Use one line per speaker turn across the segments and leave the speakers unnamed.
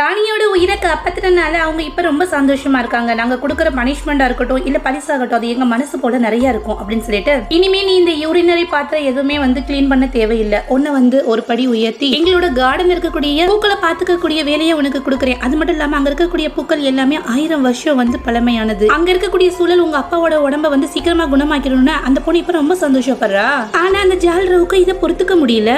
ராணியோட உயிரை காப்பாத்துறதுனால அவங்க இப்ப ரொம்ப சந்தோஷமா இருக்காங்க. நாங்க கொடுக்குற பனிஷ்மெண்டா இருக்கட்டும் இல்ல பரிசாகட்டும் அது எங்க மனசு போல நிறைய இருக்கும் அப்படின்னு சொல்லிட்டு இனிமே நீ இந்த யூரினரி பாத்திரம் எதுவுமே கிளீன் பண்ண தேவையில்லை. ஒன்னு ஒரு படி உயர்த்தி எங்களோட கார்டன் இருக்கக்கூடிய பூக்களை பாத்துக்கக்கூடிய வேலையை உனக்கு கொடுக்குறேன். அது மட்டும் இல்லாம அங்க இருக்கக்கூடிய பூக்கள் எல்லாமே 1000 வருஷம் பழமையானது. அங்க இருக்கக்கூடிய சூழல் உங்க அப்பாவோட உடம்ப சீக்கிரமா குணமாக்கணும்னு அந்த பொண்ணு இப்ப ரொம்ப சந்தோஷப்படுறா. ஆனா அந்த ஜால்ரவுக்கு இதை பொறுத்துக்க முடியல.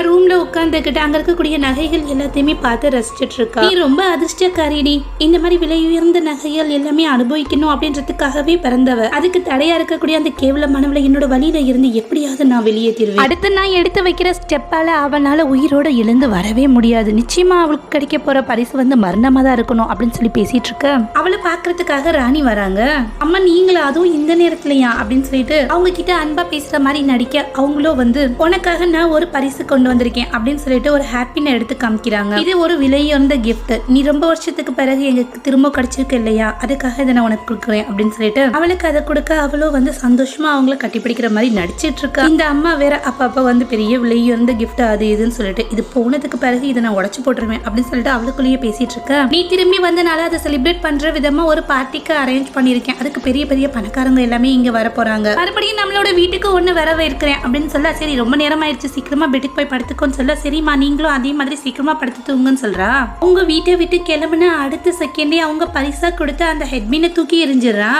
ரூம்ல உட்கார்ந்துகிட்டு அங்க இருக்கக்கூடிய நகைகள் எல்லாத்தையுமே பார்த்து ரசிச்சிட்டு இருக்கா. நீ ரொம்ப அதிர்ஷ்டக்காரிடி. இந்த மாதிரி விலை உயர்ந்த நகைகள் எல்லாமே அனுபவிக்கணும் அப்படின்றதுக்காகவே பிறந்தவ. அதுக்கு தடையா இருக்கக்கூடிய அந்த கேவலமானவளை என்னோட வழியில இருந்து எப்படியாவது நான் வெளியேற்றிடுவேன். அடுத்து நான் எடுத்து வைக்கிற ஸ்டெப்பால அவனால உயிரோட எழுந்து வரவே முடியாது. நிச்சயமா அவளுக்கு கிடைக்க போற பரிசு மரணமா தான் இருக்கணும் அப்படின்னு சொல்லி பேசிட்டு இருக்க அவளை பாக்குறதுக்காக ராணி வராங்க. அம்மா நீங்களா அதுவும் இந்த நேரத்துலயா அப்படின்னு சொல்லிட்டு அவங்க கிட்ட அன்பா பேசுற மாதிரி நடிக்க அவங்களும் உனக்காக நான் ஒரு பரிசு கொண்டு வந்திருக்கேன் அப்படின்னு சொல்லிட்டு ஒரு ஹாப்பின்னு எடுத்து காமிக்கிறாங்க. இது ஒரு விலையுயர்ந்த கிஃப்ட். நீ ரொம்ப வருஷத்துக்கு பிறகு எங்களுக்கு திரும்ப கிடைச்சிருக்கு இல்லையா, அதுக்காக இதை நான் உனக்கு கொடுக்குறேன் அப்படின்னு சொல்லிட்டு அவளுக்கு அதை கொடுக்க அவளோ சந்தோஷமா அவங்கள கட்டிப்பிடிக்கிற மாதிரி நடிச்சிட்டு இருக்கா. இந்த அம்மா வேற அப்பப்ப பெரிய விலையுயர்ந்த கிஃப்ட் அது இதுன்னு சொல்லிட்டு இது போனதுக்கு பிறகு இதை நான் உடச்சு போட்டுருவேன் அப்படின்னு சொல்லிட்டு அவளுக்குள்ளேயே பேசிட்டு இருக்க. நீ திரும்பி வந்தனால அதை செலிப்ரேட் பண்ற விதமா ஒரு பார்ட்டிக்கு அரேஞ்ச் பண்ணிருக்கேன். அதுக்கு பெரிய பெரிய பணக்காரங்க எல்லாமே இங்க வர போறாங்க. மறுபடியும் நம்மளோட வீட்டுக்கு ஒண்ணு வரவே இருக்கிறேன் அப்படின்னு சொல்ல சரி ரொம்ப நேரம் ஆயிடுச்சு சீக்கிரமா பெட்டுக்கு போய் படுத்துக்கோன்னு சொல்ல சரிம்மா நீங்களும் அதே மாதிரி சீக்கிரமா படுத்துட்டுங்கன்னு சொல்றா. உங்க வீட்டை விட்டு கிளம்புன அடுத்த செகண்டே அவங்க பரிசா கொடுத்து அந்த ஹெட்மீனை தூக்கி எரிஞ்சிடறா.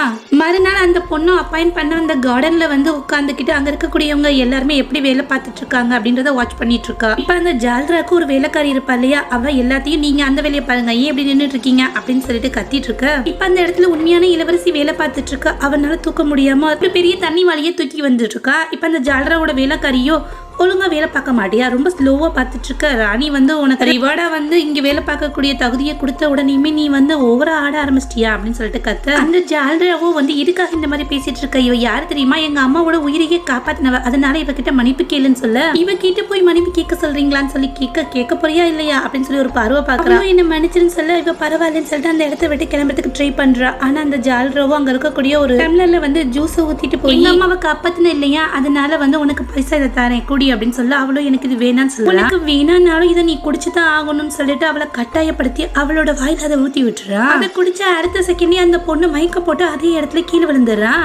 மறுநாள் அந்த பொண்ணு அப்பாயிண்ட் பண்ண அந்த கார்டன்ல உட்காந்துக்கிட்டு அங்க இருக்கக்கூடியவங்க எல்லாருமே எப்படி வேலை பார்த்துட்டு இருக்காங்க அப்படின்றத வாட்ச் பண்ணிட்டு இருக்கா. இப்ப அந்த ஜால்ராக்கு ஒரு வேலைக்காரி இருப்பா இல்லையா, அவ எல்லாத்தையும் நீங்க அந்த வேலையை பாருங்க ஏன் எப்படி நின்றுட்டு இருக்கீங்க அப்படின்னு சொல்லிட்டு கத்திட்டு இருக்க. இப்ப அந்த இடத்துல உண்மையான இளவரசி வேலை பார்த்துட்டு இருக்கா. அவனால தூக்க முடியாம பெரிய தண்ணி வாளியை தூக்கி வந்துட்டு இருக்கா. இப்ப அந்த ஜால்ராவோட வேலைக்காரியோ ஒழுங்கா வேலை பார்க்க மாட்டியா, ரொம்ப ஸ்லோவா பார்த்துட்டு இருக்க. ராணி உனக்கு ரிவார்டா இங்க வேலை பார்க்கக்கூடிய தகுதியை கொடுத்த உடனேயுமே நீ ஓவரா ஆட ஆரம்பிச்சிட்டியா அப்படின்னு சொல்லிட்டு கத்த. அந்த ஜால்ராவோ இதுக்காக இந்த மாதிரி பேசிட்டு இருக்க. இவ யாரு தெரியுமா, எங்க அம்மாவோட உயிரையே காப்பாத்தினவ, அதனால இவகிட்ட மன்னிப்பு கேளுன்னு சொல்ல இவ கிட்ட போய் மன்னிப்பு கேட்க சொல்றீங்களான்னு சொல்லி கேட்க போறியா இல்லையா அப்படின்னு சொல்லி ஒரு பார்வை பாக்குறா. என்ன மன்னிச்சுன்னு சொல்ல இவ பரவாயில்லன்னு சொல்லிட்டு அந்த இடத்த விட்டு கிளம்புறதுக்கு ட்ரை பண்றா. ஆனா அந்த ஜால்ராவோ அங்க இருக்கக்கூடிய ஒரு டம்ளர்ல ஜூஸ் ஊத்திட்டு போய் எங்க அம்மாவை காப்பாத்தின இல்லையா, அதனால உனக்கு பைசா இதை தரேன் குடி அப்படின்னு சொல்ல அவளும் எனக்கு இது வேணான்னு சொல்ல உனக்கு வேணானாலும் இதை நீ குடிச்சுதான் ஆகணும்னு சொல்லிட்டு அவளை கட்டாயப்படுத்தி அவளோட வாயில அதை ஊத்தி விட்டுறா. அதை குடிச்ச அடுத்த செகண்டே அந்த பொண்ணு மயக்க போட்டு அதே இடத்துல கீழே விழுந்துடுறா.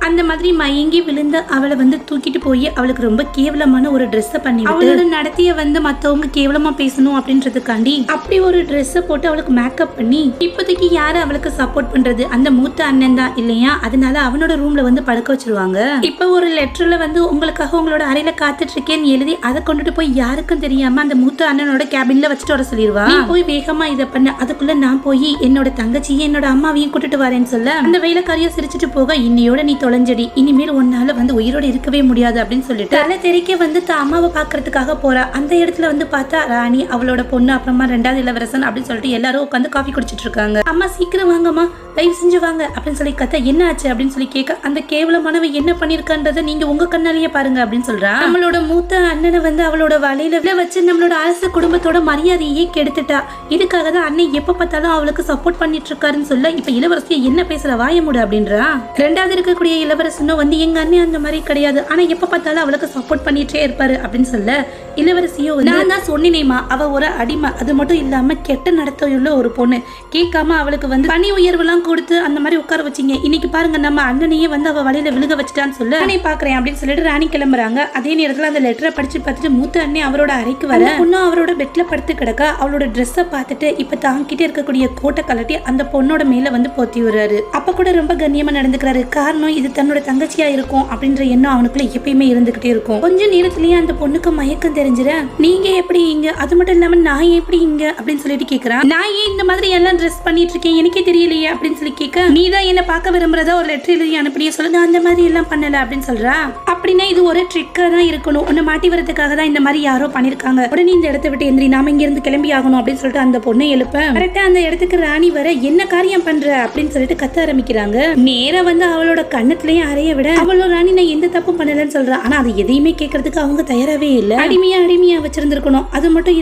அந்த மாதிரி மயங்கி விழுந்த அவளை தூக்கிட்டு போய் அவளுக்கு ரொம்ப கேவலமான ஒரு ட்ரெஸ்ஸை பண்ணி அவளோட நடத்திய மத்தவங்க கேவலமா பேசணும் அப்படின்றதுக்காண்டி அப்படி ஒரு ட்ரெஸ்ஸை போட்டு அவளுக்கு மேக்கப் பண்ணி இப்போதைக்கு யாரு அவளுக்கு சப்போர்ட் பண்றது, அந்த மூத்த அண்ணன் தான் இல்லையா, அதனால அவனோட ரூம்ல படுக்க வச்சிருவாங்க. இப்ப ஒரு லெட்டர்ல உங்களுக்காக உங்களோட அறையில காத்துட்டு இருக்கேன்னு எழுதி அதை கொண்டுட்டு போய் யாருக்கும் தெரியாம அந்த மூத்த அண்ணனோட கேபின்ல வச்சுட்டு வர சொல்லிடுவா. நீ போய் வேகமா இதை பண்ண, அதுக்குள்ள நான் போய் என்னோட தங்கச்சியும் என்னோட அம்மாவையும் கூட்டிட்டு வரேன்னு சொல்ல அந்த வேலைக்காரியை சிரிச்சுட்டு போக இன்னையோட நீ தொலைஞ்சடி, இனிமேல் உன்னால உயிரோட இருக்கவே முடியாது அப்படின்னு சொல்லிட்டு தலை தெறிக்க அம்மாவை பாக்குறதுக்காக போறா. அந்த இடத்துல பார்த்தா ராணி அவளோட பொண்ணு அப்புறமா 2வது இளவரசன் அப்படின்னு சொல்லிட்டு எல்லாரும் உட்காந்து காஃபி குடிச்சிட்டு இருக்காங்க. அம்மா சீக்கிரம் வாங்கம்மா, தயவு செஞ்சு வாங்க அப்படின்னு சொல்லி கத்த என்ன ஆச்சு அப்படின்னு சொல்லி கேட்க அந்த கேவலமானவ என்ன பண்ணிருக்கான்றத நீங்க உங்க கண்ணாலேயே பாருங்க அப்படின்னு சொல்றா. நம்மளோட மூத்த அண்ணனை அவளோட வலையில வச்சு நம்மளோட அரச குடும்பத்தோட மரியாதையே கெடுத்துட்டா. இதுக்காக தான் அண்ணன் எப்ப பார்த்தாலும் அவளுக்கு சப்போர்ட் பண்ணிட்டு இருக்காருன்னு சொல்ல இப்ப இளவரசியை என்ன பேசுற வாய மூடு அப்படின்றா. 2வது இருக்கக்கூடிய இளவரசனும் எங்க அண்ணன் அந்த மாதிரி கிடையாது, ஆனா எப்ப பார்த்தாலும் அவளுக்கு சப்போர்ட் பண்ணிட்டே இருப்பாரு அப்படின்னு சொல்ல இளவரசியோ நான் தான் சொன்னேனேமா அவ ஒரு அடிமை, அது மட்டும் இல்லாம கெட்ட நடத்தையுள்ள ஒரு பொண்ணு, கேட்காம அவளுக்கு பணி உயர்வுலாம் கொடுத்து அந்த மாதிரி உட்கார வச்சிங்க, இன்னைக்கு பாருங்க நம்ம அண்ணனையே அவ வலையில விழுக வச்சுட்டான்னு சொல்ல நானே பாக்குறேன் அப்படின்னு சொல்லிட்டு ராணி கிளம்புறாங்க. அதே நேரத்துல அந்த லெட்டரை படிச்சு பார்த்துட்டு மூத்த அண்ணன் அவரோட அறைக்கு வர பொண்ணு அவரோட பெட்ல படுத்து கிடக்க. அவளோட ட்ரெஸ்ஸை பார்த்துட்டு இப்ப தாங்கிட்டே இருக்கக்கூடிய கோட்டை கலட்டி அந்த பொண்ணோட மேல போத்தி விடுறாரு. அப்ப கூட ரொம்ப கண்ணியமா நடந்துக்கிறாரு. காரணம் இது தன்னோட தங்கச்சியா இருக்கும் அப்படின்ற எண்ணம் அவனுக்குள்ள எப்பயுமே இருந்துகிட்டே இருக்கும். கொஞ்ச நேரத்திலேயே அந்த பொண்ணுக்கு மயக்கம் தெரிஞ்சிட நீங்க எப்படி இங்க, அது மட்டும் இல்லாம நான் எப்படி இங்க அப்படின்னு சொல்லிட்டு கேக்குறான். நான் ஏன் இந்த மாதிரி எல்லாம் ட்ரெஸ் பண்ணிட்டு இருக்கேன் எனக்கே தெரியலையே அப்படின்னு சொல்லி கேட்க நீதான் என்ன பார்க்க விரும்புறதா ஒரு லெட்டர் எழுதி அனுப்பிய சொல்லுங்க, அந்த மாதிரி எல்லாம் பண்ணல அப்படின்னு சொல்றா. அப்படின்னா இது ஒரு ட்ரிக்கா தான் இருக்கணும், உன்னை மாட்டி வரதுக்காக தான் இந்த மாதிரி யாரோ பண்ணிருக்காங்க, உடனே இந்த இடத்தை விட்டு எந்திரி, நாம இங்க இருந்து கிளம்பி ஆகணும் அப்படின்னு சொல்லிட்டு அந்த பொண்ணை எழுப்ப கரெக்டா அந்த இடத்துக்கு ராணி வர என்ன காரியம் பண்ற அப்படின்னு சொல்லிட்டு கத்த ஆரம்பிக்கிறாங்க. நேரா அவளோட கண்ணத்திலேயே அறைய விட அவளோட ராணி நான் எந்த தப்பும் பண்ணலன்னு சொல்றா. ஆனா அது எதையுமே கேட்கறதுக்கு அவங்க தயாராவே இல்ல. அடிமை அடிமையா வச்சிருந்திருக்கணும். அது மட்டும்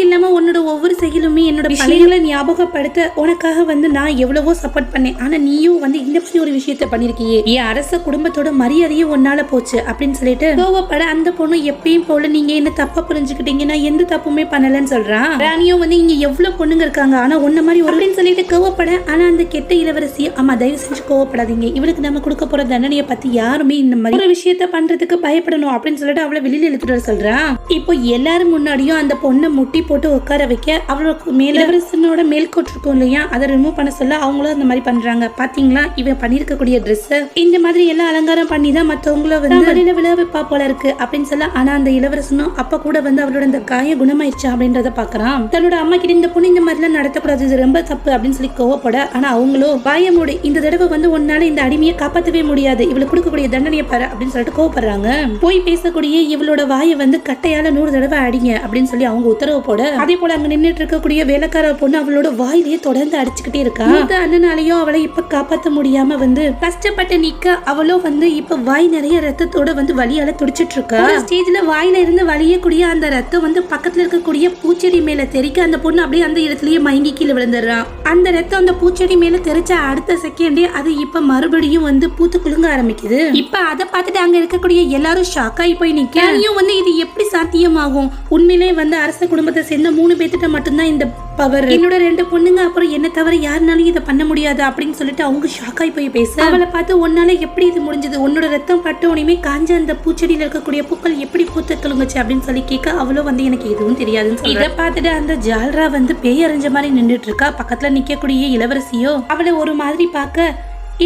இல்லாம உன்னோட ஒவ்வொரு செயலுமே என்னோட பழையங்களை ஞாபகப்படுத்த உனக்காக வந்து நான் எவ்வளவோ சப்போர்ட் பண்ணேன். ஆனா நீயும் வந்து இந்த மாதிரி ஒரு விஷயத்த பண்ணிருக்கியே, என் அரச குடும்பத்தோட மரியாதையும் ஒன்னால போச்சு அப்படின்னு சொல்லிட்டு கோவப்பட அந்த பொண்ணு எப்பயும் போல நீங்க என்ன தப்பா புரிஞ்சுக்கிட்டீங்க, நான் எந்த தப்புமே பண்ணலன்னு சொல்றான். ராணியும் வந்து இங்க எவ்வளவு பொண்ணுங்க இருக்காங்க, ஆனா உன்ன மாதிரி அப்படின்னு சொல்லிட்டு கோவப்பட, ஆனா அந்த கெட்ட இளவரசி ஆமா தயவு செஞ்சு கோவப்படாதீங்க, இவளுக்கு நம்ம கொடுக்க போற தண்டனையை பத்தி யாருமே இந்த மாதிரி ஒரு விஷயத்த பண்றதுக்கு பயப்படணும் அப்படின்னு சொல்லிட்டு அவளை வெளியில இழுத்துட்டு வர சொல்றான். இப்போ எல்லாரும் முன்னாடியும் அந்த பொண்ணை முட்டி போட்டு உட்கார வைக்க அவளுக்கு இளவரசனோட மேல்கோட் இருக்கும் இல்லையா, அதை ரிமூவ் பண்ண சொல்ல அவங்களும் அந்த மாதிரி பண்றாங்க. பாத்தீங்களா இவன் பண்ணிருக்கக்கூடிய ட்ரெஸ் இந்த மாதிரி எல்லாம் அலங்காரம் பண்ணி தான் மத்தவங்கள வந்து வெளியில விழா வைப்பா போல இருக்கு அப்படின்னு சொல்ல, ஆனா அந்த இளவரசனும் அப்ப கூட வந்து அவளோட இந்த காய குணமாயிடுச்சா அப்படின்றத பாக்குறான். தன்னோட அம்மா கிட்ட இந்த பொண்ணு இந்த மாதிரி எல்லாம் நடத்தக்கூடாது, இது ரொம்ப தப்பு அப்படின்னு சொல்லி கோவப்பட, ஆனா அவங்களோ வாயமோடு இந்த தடவை வந்து உன்னால இந்த அடிமையை காப்பாற்றவே முடியாது, இவளுக்கு கொடுக்கக்கூடிய தண்டனையை பாரு அப்படின்னு சொல்லிட்டு கோவப்படுறாங்க. போய் பேசக்கூடிய இவளோட வாயை வந்து கட்டையால 100 தடவை அடிங்க அப்படின்னு சொல்லி அவங்க உத்தரவு போட, அதே போல அங்க நின்றுட்டு இருக்கக்கூடிய வேலைக்கார பொண்ணு அவளோட வாயிலேயே தொடர்ந்து அடிச்சுக்கிட்டே இருக்கா. அண்ணனாலையும் அவளை இப்ப காப்பாற்ற முடியாம வந்து கஷ்டப்பட்டு நிக்க, அவளும் வந்து இப்ப வாய் நிறைய ரத்தத்தோட வந்து வலியால துடிச்சிட்டு இருக்கா. ஸ்டேஜ்ல வாயில இருந்து வலியக்கூடிய அந்த ரத்தம் வந்து பக்கத்துல இருக்கக்கூடிய பூச்செடி மேல தெரிக்க அந்த பொண்ணு அப்படியே அந்த இடத்துலயே மயங்கி கீழே விழுந்துடுறான். அந்த ரத்தம் அந்த பூச்செடி மேல தெரிச்ச அடுத்த செகண்டே அது இப்ப மறுபடியும் வந்து பூத்து குலுங்க ஆரம்பிக்குது. இப்ப அதை பார்த்துட்டு அங்க இருக்கக்கூடிய எல்லாரும் ஷாக் ஆகி போய் நிக்க, வந்து இது எப்படி சாத்தியமாகும், உண்மையிலே வந்து அரச குடும்பத்தை சேர்ந்த 3 பேர்த்திட்ட மட்டும்தான் இந்த பவர், என்னோட 2 பொண்ணுங்க அப்புறம் என்ன தவிர யாருனாலும் இதை பண்ண முடியாது அப்படின்னு சொல்லிட்டு அவங்க ஷாக் ஆகி போய் பேச, அவளை பார்த்து உன்னால எப்படி இது முடிஞ்சது, உன்னோட ரத்தம் பட்ட உடனே காஞ்ச அந்த பூச்செடியில இருக்கக்கூடிய பூக்கள் எப்படி பூத்து குலுங்குச்சு அப்படின்னு சொல்லி கேட்க, அவளும் வந்து எனக்கு எதுவும் தெரியாதுன்னு இதை பார்த்துட்டு அந்த ஜால்ரா வந்து பேய் அறிஞ்ச மாதிரி நின்றுட்டு இருக்கா. பக்கத்துல நிக்கக்கூடிய இளவரசியோ அவளை ஒரு மாதிரி பார்க்க,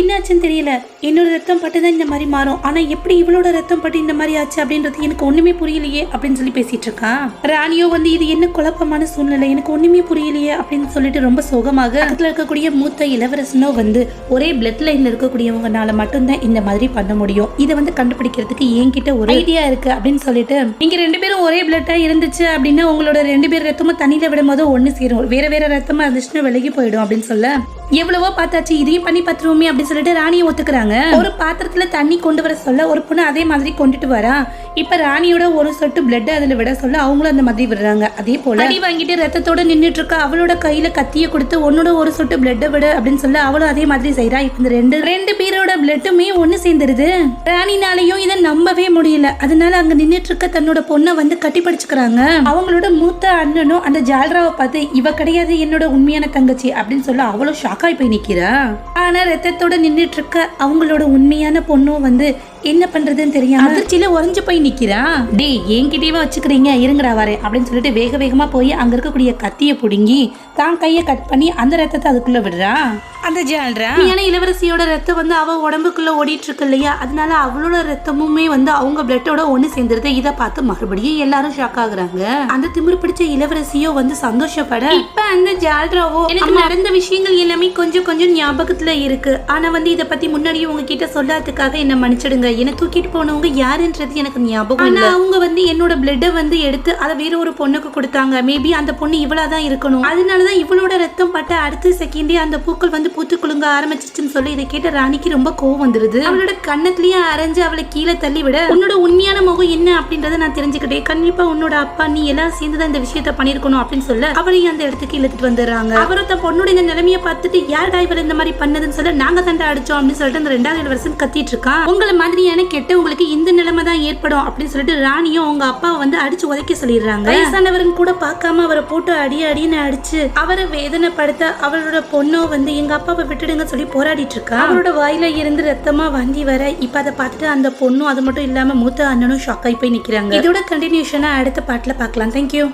என்னாச்சுன்னு தெரியல, என்னோட ரத்தம் பட்டுதான் இந்த மாதிரி மாறும், ஆனா எப்படி இவளோட ரத்தம் பட்டு இந்த மாதிரி ஆச்சு அப்படின்றது எனக்கு ஒண்ணுமே புரியலையே அப்படின்னு சொல்லி பேசிட்டு இருக்கான். ராணியோ வந்து இது என்ன குழப்பமான சூழ்நிலை, எனக்கு ஒண்ணுமே புரியலையே அப்படின்னு சொல்லிட்டு ரொம்ப சோகமாக பக்கத்துல இருக்கக்கூடிய மூத்த இளவரசனோ வந்து ஒரே பிளட் லைன்ல இருக்கக்கூடியவங்கனால மட்டும்தான் இந்த மாதிரி பண்ண முடியும், இதை வந்து கண்டுபிடிக்கிறதுக்கு என்கிட்ட ஒரு ஐடியா இருக்கு அப்படின்னு சொல்லிட்டு, நீங்க 2 பேரும் ஒரே பிளட்டா இருந்துச்சு அப்படின்னா உங்களோட 2 பேர் ரத்தமும் தண்ணியில விடும் போது ஒண்ணு சேரும், வேற வேற ரத்தமா இருந்துச்சுன்னா விலகி போயிடும் அப்படின்னு சொல்ல, எவ்வளவோ பார்த்தாச்சு இதையும் பண்ணி பார்த்துருவோமே அப்படின்னு சொல்லிட்டு ராணியை ஒத்துக்கிறாங்க. ஒரு பாத்திரத்துல தண்ணி கொண்டு வர சொல்ல ஒரு பொண்ணு அதே மாதிரி கொண்டுட்டு வரா. இப்ப ராணியோட ஒரு சொட்டு பிளட் அதுல விட சொல்ல அவங்களும் அந்த மாதிரி விடுறாங்க. அதே போல அடி வாங்கிட்டு ரத்தத்தோட நின்றுட்டு இருக்கா. அவளோட கையில கத்திய கொடுத்து உன்னோட ஒரு சொட்டு பிளட் விட அப்படின்னு சொல்ல அவளும் அதே மாதிரி செய்யறா. இப்ப இந்த ரெண்டு பேரோட பிளட்டுமே ஒண்ணு சேர்ந்துருது. ராணினாலையும் இதை நம்பவே முடியல. அதனால அங்க நின்றுட்டு இருக்க தன்னோட பொண்ணை வந்து கட்டி படிச்சுக்கிறாங்க. அவங்களோட மூத்த அண்ணனும் அந்த ஜால்ராவை பார்த்து இவ கிடையாது என்னோட உண்மையான தங்கச்சி அப்படின்னு சொல்ல அவளும் ஷாக்காய் போய் நிக்கிறா. ஆனா ரத்தத்தோட நின்றுட்டு இருக்க அவங்களோட உண்மையான பொண்ணும் வந்து என்ன பண்றதுன்னு தெரியாம அதிர்ச்சியில உறைஞ்சு போய் நிக்கிறா. டே என்கிட்டயே வச்சுக்கிறீங்க இருங்கடா வரேன் அப்படின்னு சொல்லிட்டு வேக வேகமா போய் அங்க இருக்கக்கூடிய கத்திய புடுங்கி தான் கைய கட் பண்ணி அந்த ரத்தத்தை அதுக்குள்ள விடுறா. அந்த ஜால்ரா இளவரசியோட ரத்தம் வந்து அவ உடம்புக்குள்ள ஓடிட்டு இருக்கு இல்லையா, அதனால அவளோட ரத்தமுமே வந்து அவங்க பிளட்டோட ஒண்ணு சேர்ந்துருது. இதை பார்த்து மறுபடியும் எல்லாரும் ஷாக் ஆகுறாங்க. அந்த திமிரு பிடிச்ச இளவரசியோ வந்து சந்தோஷப்பட, இப்ப அந்த ஜால்ராவோ எனக்கு நடந்த விஷயங்கள் எல்லாமே கொஞ்சம் கொஞ்சம் ஞாபகத்துல இருக்கு, ஆனா வந்து இதை பத்தி முன்னாடியே உங்ககிட்ட சொல்லாததுக்காக என்ன மன்னிச்சிடுங்க, என்ன தூக்கிட்டு போனவங்க யாருன்றது எனக்கு ஞாபகம் இல்ல. அவங்க வந்து என்னோட பிளட்டை வந்து எடுத்து அதை வேற ஒரு பொண்ணுக்கு கொடுத்தாங்க. மேபி அந்த பொண்ணு இவளாதான் இருக்கணும். அதனாலதான் இவளோட ரத்தம் பட்ட அடுத்த செகண்டே அந்த பூக்கள் வந்து பூத்து குலுங்க ஆரம்பிச்சிருச்சுன்னு சொல்லி இதை கேட்ட ராணிக்கு ரொம்ப கோவம் வந்துருது. அவளோட கண்ணத்திலேயே அரைஞ்சு அவளை கீழே தள்ளி விட, உன்னோட உண்மையான முகம் என்ன அப்படின்றத நான் தெரிஞ்சுக்கிட்டேன். கண்டிப்பா உன்னோட அப்பா நீ எல்லாம் சேர்ந்துதான் இந்த விஷயத்த பண்ணிருக்கணும் அப்படின்னு சொல்ல அவளையும் அந்த இடத்துக்கு இழுத்துட்டு வந்துடுறாங்க. அவரை தன் பொண்ணோட இந்த நிலைமையை பார்த்துட்டு யார் டைவர் இந்த மாதிரி பண்ணதுன்னு சொல்ல நாங்க தண்டை அடிச்சோம் அப்படின்னு சொல்லிட்டு அந்த 2வது இளவரசன் கத்திட்டு இருக்கான். உங்களை மாதிரியான கெட்டவங்களுக்கு இந்த நிலைமை தான் ஏற்படும் அப்படின்னு சொல்லிட்டு ராணியும் அவங்க அப்பாவை வந்து அடிச்சு உதைக்க சொல்லிடுறாங்க. வயசானவரன் கூட பார்க்காம அவரை போட்டு அடின்னு அடிச்சு அவரை வேதனைப்படுத்த அவளோட பொண்ணோ வந்து எங்க அப்பாவை விட்டுடுங்க சொல்லி போராடிட்டு இருக்கா. அவரோட வாயில இருந்து ரத்தமா வந்தி வர இப்ப அதை பார்த்துட்டு அந்த பொண்ணும் அது மட்டும் இல்லாம மூத்த அண்ணனும் ஷாக் ஆகி போய் நிக்கிறாங்க. இதோட கண்டினியூஷனா அடுத்த பாட்டுல பார்க்கலாம். தேங்க்யூ.